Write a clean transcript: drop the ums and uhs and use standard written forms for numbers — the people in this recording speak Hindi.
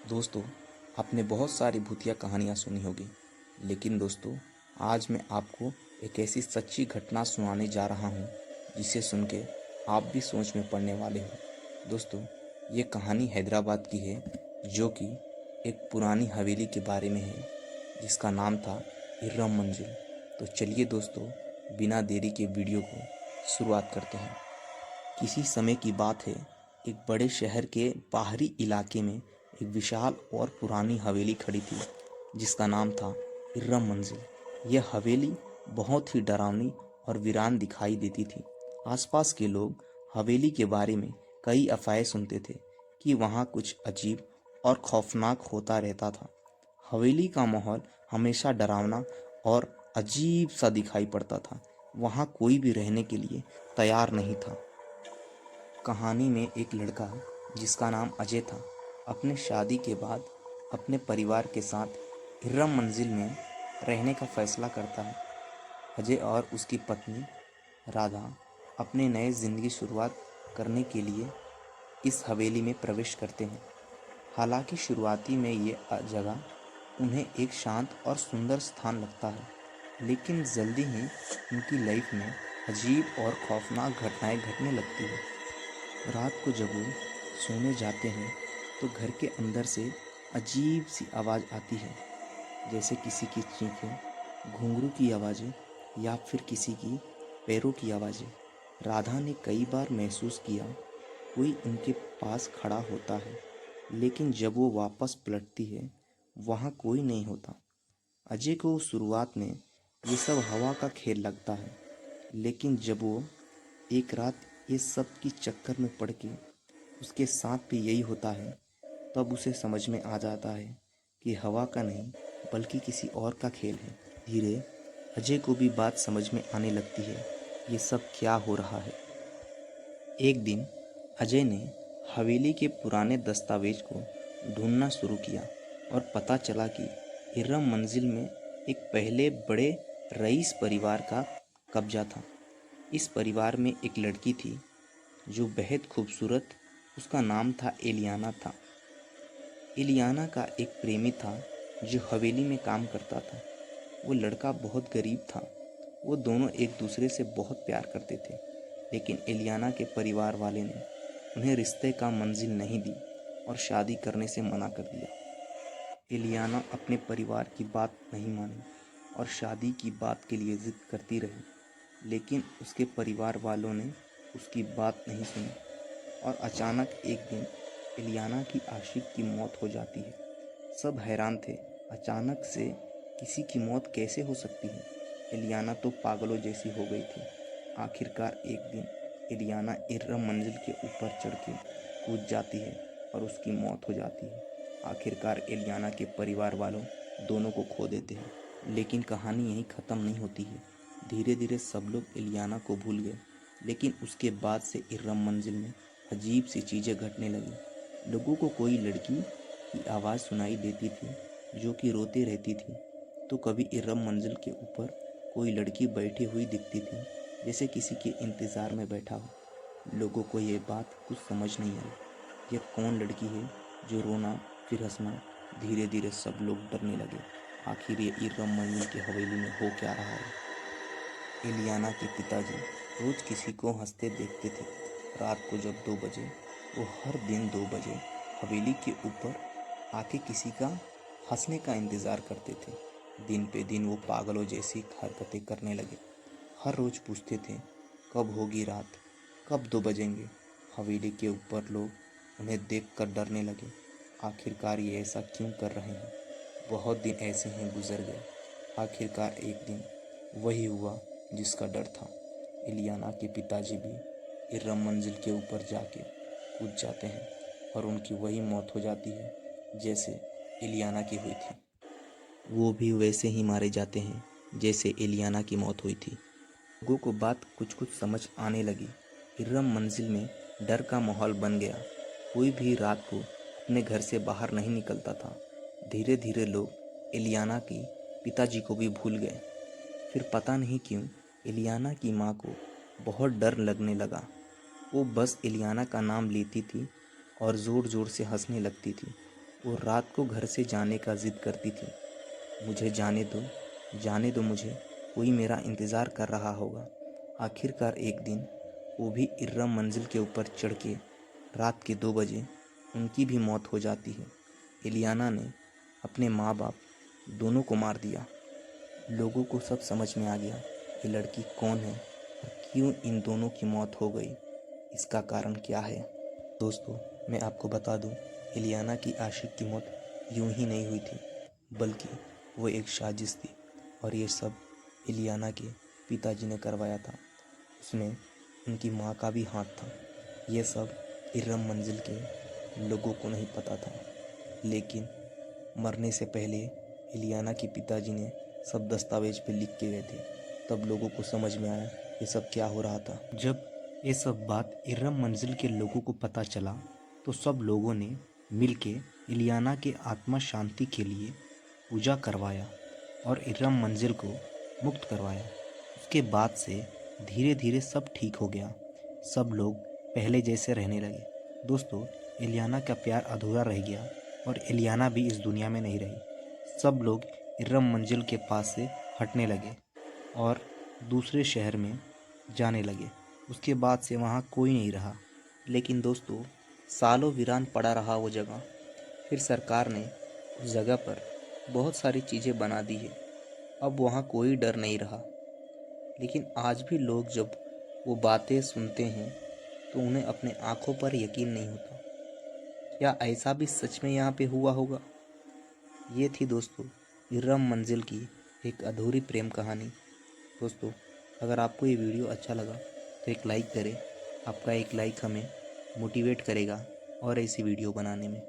दोस्तों, आपने बहुत सारी भूतिया कहानियाँ सुनी होगी, लेकिन दोस्तों आज मैं आपको एक ऐसी सच्ची घटना सुनाने जा रहा हूँ जिसे सुन के आप भी सोच में पड़ने वाले हो। दोस्तों, ये कहानी हैदराबाद की है, जो कि एक पुरानी हवेली के बारे में है जिसका नाम था इर्रम मंजिल। तो चलिए दोस्तों, बिना देरी के वीडियो को शुरुआत करते हैं। किसी समय की बात है, एक बड़े शहर के बाहरी इलाके में एक विशाल और पुरानी हवेली खड़ी थी जिसका नाम था इर्रम मंजिल। यह हवेली बहुत ही डरावनी और वीरान दिखाई देती थी। आसपास के लोग हवेली के बारे में कई अफवाहें सुनते थे कि वहाँ कुछ अजीब और खौफनाक होता रहता था। हवेली का माहौल हमेशा डरावना और अजीब सा दिखाई पड़ता था। वहाँ कोई भी रहने के लिए तैयार नहीं था। कहानी में एक लड़का जिसका नाम अजय था, अपने शादी के बाद अपने परिवार के साथ इर्रम मंजिल में रहने का फैसला करता है। अजय और उसकी पत्नी राधा अपने नए ज़िंदगी शुरुआत करने के लिए इस हवेली में प्रवेश करते हैं। हालांकि शुरुआती में ये जगह उन्हें एक शांत और सुंदर स्थान लगता है, लेकिन जल्दी ही उनकी लाइफ में अजीब और खौफनाक घटनाएं घटने लगती हैं। रात को जब वो सोने जाते हैं तो घर के अंदर से अजीब सी आवाज़ आती है, जैसे किसी की चीखें, घुंघरू की आवाज़ें या फिर किसी की पैरों की आवाज़ें। राधा ने कई बार महसूस किया कोई उनके पास खड़ा होता है, लेकिन जब वो वापस पलटती है वहाँ कोई नहीं होता। अजय को शुरुआत में ये सब हवा का खेल लगता है, लेकिन जब वो एक रात ये सब की चक्कर में पड़ के उसके साथ भी यही होता है, तब उसे समझ में आ जाता है कि हवा का नहीं बल्कि किसी और का खेल है। धीरे अजय को भी बात समझ में आने लगती है, ये सब क्या हो रहा है। एक दिन अजय ने हवेली के पुराने दस्तावेज को ढूंढना शुरू किया और पता चला कि इर्रम मंजिल में एक पहले बड़े रईस परिवार का कब्जा था। इस परिवार में एक लड़की थी जो बेहद खूबसूरत, उसका नाम था एलियाना था। एलियाना का एक प्रेमी था जो हवेली में काम करता था। वो लड़का बहुत गरीब था। वो दोनों एक दूसरे से बहुत प्यार करते थे, लेकिन एलियाना के परिवार वाले ने उन्हें रिश्ते का मंजिल नहीं दी और शादी करने से मना कर दिया। एलियाना अपने परिवार की बात नहीं मानी और शादी की बात के लिए जिद करती रही, लेकिन उसके परिवार वालों ने उसकी बात नहीं सुनी और अचानक एक दिन एलियाना की आशिक की मौत हो जाती है। सब हैरान थे, अचानक से किसी की मौत कैसे हो सकती है। एलियाना तो पागलों जैसी हो गई थी। आखिरकार एक दिन एलियाना इर्रम मंजिल के ऊपर चढ़ के कूद जाती है और उसकी मौत हो जाती है। आखिरकार एलियाना के परिवार वालों दोनों को खो देते हैं, लेकिन कहानी यहीं ख़त्म नहीं होती है। धीरे धीरे सब लोग एलियाना को भूल गए, लेकिन उसके बाद से इर्रम मंजिल में अजीब सी चीज़ें घटने लगी। लोगों को कोई लड़की की आवाज़ सुनाई देती थी जो कि रोती रहती थी, तो कभी इर्रम मंजिल के ऊपर कोई लड़की बैठी हुई दिखती थी, जैसे किसी के इंतज़ार में बैठा हो। लोगों को ये बात कुछ समझ नहीं आई, यह कौन लड़की है जो रोना फिर हंसना। धीरे धीरे सब लोग डरने लगे, आखिर ये इर्रम मंजिल की हवेली में हो क्या रहा है। एलियाना के पिताजी रोज किसी को हंसते देखते थे। रात को जब 2 बजे, वो हर दिन 2 बजे हवेली के ऊपर आके किसी का हंसने का इंतज़ार करते थे। दिन पे दिन वो पागलों जैसी हरकतें करने लगे। हर रोज़ पूछते थे, कब होगी रात, कब 2 बजेंगे। हवेली के ऊपर लोग उन्हें देखकर डरने लगे। आखिरकार ये ऐसा क्यों कर रहे हैं। बहुत दिन ऐसे ही गुजर गए। आखिरकार एक दिन वही हुआ जिसका डर था। एलियाना के पिताजी भी इर्रम मंजिल के ऊपर जाके कूद जाते हैं और उनकी वही मौत हो जाती है जैसे एलियाना की हुई थी। वो भी वैसे ही मारे जाते हैं जैसे एलियाना की मौत हुई थी। लोगों को बात कुछ कुछ समझ आने लगी। इर्रम मंजिल में डर का माहौल बन गया। कोई भी रात को अपने घर से बाहर नहीं निकलता था। धीरे धीरे लोग एलियाना की पिताजी को भी भूल गए। फिर पता नहीं क्यों एलियाना की माँ को बहुत डर लगने लगा। वो बस एलियाना का नाम लेती थी और ज़ोर ज़ोर से हंसने लगती थी। वो रात को घर से जाने का जिद करती थी। मुझे जाने दो मुझे, कोई मेरा इंतज़ार कर रहा होगा। आखिरकार एक दिन वो भी इर्रम मंजिल के ऊपर चढ़ के रात के 2 बजे उनकी भी मौत हो जाती है। इलियाना ने अपने माँ बाप दोनों को मार दिया। लोगों को सब समझ में आ गया ये लड़की कौन है और क्यों इन दोनों की मौत हो गई, इसका कारण क्या है। दोस्तों, मैं आपको बता दूं, इलियाना की आशिक की मौत यूं ही नहीं हुई थी, बल्कि वो एक साजिश थी और ये सब इलियाना के पिताजी ने करवाया था। उसमें उनकी माँ का भी हाथ था। ये सब इर्रम मंजिल के लोगों को नहीं पता था, लेकिन मरने से पहले इलियाना के पिताजी ने सब दस्तावेज पे लिख के गए थे। तब लोगों को समझ में आया ये सब क्या हो रहा था। जब ये सब बात इर्रम मंजिल के लोगों को पता चला तो सब लोगों ने मिलके इलियाना के आत्मा शांति के लिए पूजा करवाया और इर्रम मंजिल को मुक्त करवाया। उसके बाद से धीरे धीरे सब ठीक हो गया। सब लोग पहले जैसे रहने लगे। दोस्तों, इलियाना का प्यार अधूरा रह गया और इलियाना भी इस दुनिया में नहीं रही। सब लोग इर्रम मंजिल के पास से हटने लगे और दूसरे शहर में जाने लगे। उसके बाद से वहाँ कोई नहीं रहा। लेकिन दोस्तों, सालों वीरान पड़ा रहा वो जगह। फिर सरकार ने उस जगह पर बहुत सारी चीज़ें बना दी है। अब वहाँ कोई डर नहीं रहा। लेकिन आज भी लोग जब वो बातें सुनते हैं तो उन्हें अपने आँखों पर यकीन नहीं होता। क्या ऐसा भी सच में यहाँ पे हुआ होगा? ये थी दोस्तों इर्रम मंजिल की एक अधूरी प्रेम कहानी। दोस्तों, अगर आपको ये वीडियो अच्छा लगा तो एक लाइक करें। आपका एक लाइक हमें मोटिवेट करेगा और ऐसी वीडियो बनाने में।